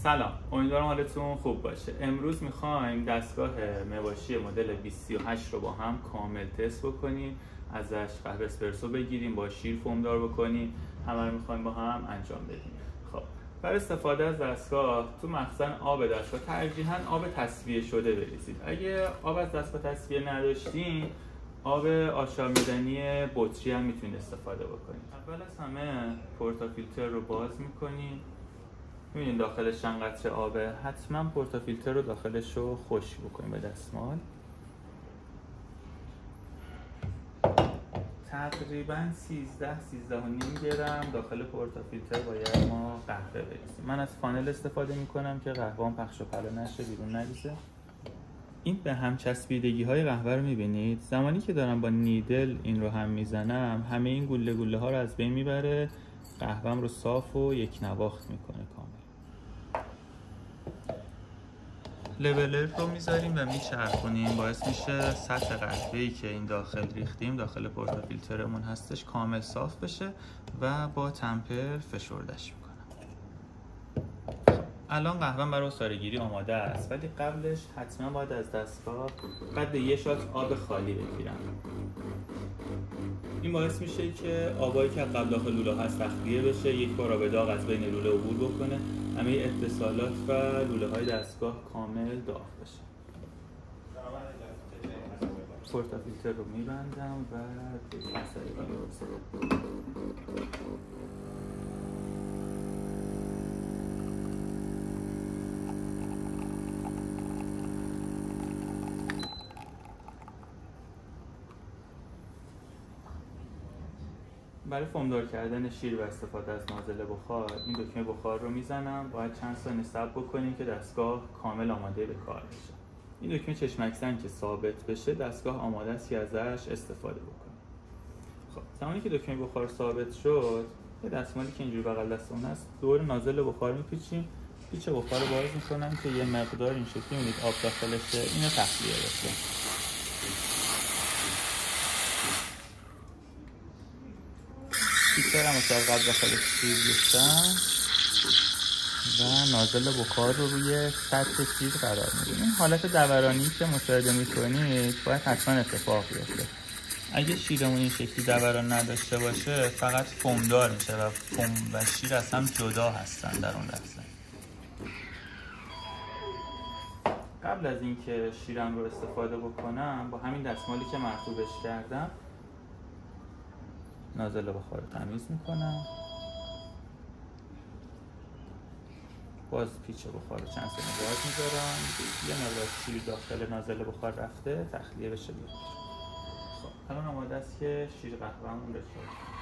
سلام، امیدوارم حالتون خوب باشه. امروز میخوایم دستگاه مواشی مدل 2038 رو با هم کامل تست بکنیم، ازش قهوه اسپرسو بگیریم، با شیر فومدار بکنیم، همه رو میخوایم با هم انجام بدیم. خب برای استفاده از دستگاه تو مخزن آب دستگاه ترجیحاً آب تصفیه شده بریزید. اگه آب از دستگاه تصفیه نداشتین، آب آشامیدنی بطری هم میتونید استفاده بکنید. اول از همه پورتافیلتر رو باز میکنید. میبینید داخلش چند قطره آبه. حتما پورتافیلتر رو داخلش رو خشک بکنید به دستمال. تقریبا 13-13.5 گرم داخل پورتافیلتر باید ما قهوه بریزیم. من از فانل استفاده میکنم که قهوه‌ام پخش و پلا نشه، بیرون نریزه. این به هم چسبیدگی های قهوه رو میبینید. زمانی که دارم با نیدل این رو هم میزنم، همه این گوله گوله ها رو از بین میبره، قهوه‌ام رو صاف و یک نواخت میکنه کامل. لولر رو میذاریم و میچرخونیم، باعث میشه سطح قهوه‌ای که این داخل ریختیم داخل پورتافیلترمون هستش کامل صاف بشه و با تمپر فشردش میکنم. الان قهوه‌ام برای عصاره‌گیری آماده است، ولی قبلش حتما باید از دستگاه قد یه شات آب خالی بگیرم. این باعث میشه که آبایی که قبل داخل لوله هست تخلیه بشه، یک بار آب داغ از بین لوله عبور بکنه، همه اتصالات و لوله های دستگاه کامل داغ بشه. پورتافیلتر رو میبندم و برای فومدار کردن شیر و استفاده از نازل بخار، این دکمه بخار رو میزنم. باید چند ثانیه صبر بکنیم که دستگاه کامل آماده به کار بشه. این دکمه چشمک‌زن که ثابت بشه، دستگاه آماده است که ازش استفاده بکنیم. خب زمانی که دکمه بخار ثابت شد، یه دستمالی که اینجوری بغل دستمون هست دور نازل بخار میپیچیم. پیچ بخار رو باز میکنم که یه مقدار این شکلی می‌بینید آب داخلشه، اینو تخلیه بشه. پیچرم رو قبل داخلش شیر ریختم و نازل بخار رو روی سطح شیر قرار میدیم. این حالت دورانی که مشاهده میکنید باید حتما اتفاق بیفته. اگه شیرمون این شکلی دوران نداشته باشه، فقط فومدار میشه و فوم و شیر از هم جدا هستن در اون لحظه. قبل از اینکه شیرم رو استفاده بکنم، با همین دستمالی که مرطوبش کردم نازل بخار رو تمیز میکنم. باز پیچ بخار رو چند ثانیه باز میذارم، یه مقدار شیر داخل نازل بخار رفته تخلیه بشه بیاد. خب الان آماده است که شیر قهوه‌مون بشه.